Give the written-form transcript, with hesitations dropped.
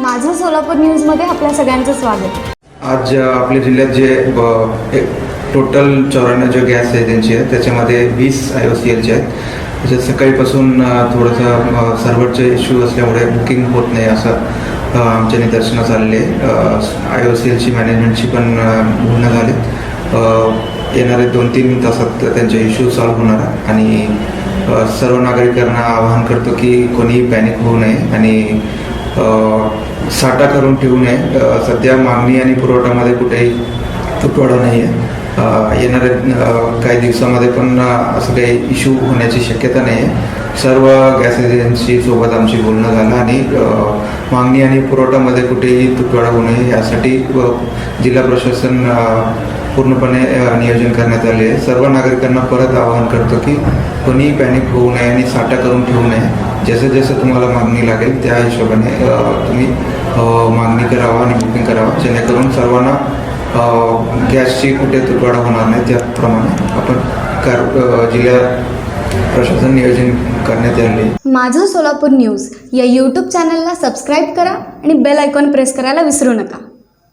माझं सोलापूर न्यूजमध्ये आपल्या सगळ्यांचं स्वागत। आज आपल्या जिल्ह्यात जे टोटल 94 जो गॅस एजन्सी आहे त्याच्यामध्ये 20 IOCLचे आहेत। त्याच्यात सकाळीपासून थोडंसं सर्व्हरचे इश्यू असल्यामुळे बुकिंग होत नाही असं आमच्या निदर्शनास आलेले IOCLची मॅनेजमेंटची पण बोलणं झाले। येणारे 2-3 तासात त्यांचे इश्यू सॉल्व्ह होणार आणि सर्व नागरिकांना आवाहन करतो की कोणीही पॅनिक होऊ नये आणि साठा करून ठेवू नये। सध्या मागणी आणि पुरवठ्यामध्ये कुठेही तुटवडा नाही आहे। येणाऱ्या काही दिवसामध्ये पण असं काही इश्यू होण्याची शक्यता नाही आहे। सर्व गॅस एजन्सीसोबत आमची बोलणं झालं आणि मागणी आणि पुरवठ्यामध्ये कुठेही तुटवडा होऊ नये यासाठी जिल्हा प्रशासन पूर्णपणे नियोजन करण्यात आले आहे। सर्व नागरिकांना परत आवाहन करतो की कोणीही पॅनिक होऊ नये आणि साठा करून ठेवू नये। जसं जसं तुम्हाला मागणी लागेल त्या हिशोबाने तुम्ही मागणी करावा आणि बुकिंग करावं, जेणेकरून सर्वांना गॅसची कुठे तुटवडा होणार नाही त्याप्रमाणे आपण जिल्हा प्रशासन नियोजन करण्यात आले। माझं सोलापूर न्यूज या यूट्यूब चॅनलला सबस्क्राईब करा आणि बेल आयकॉन प्रेस करायला विसरू नका।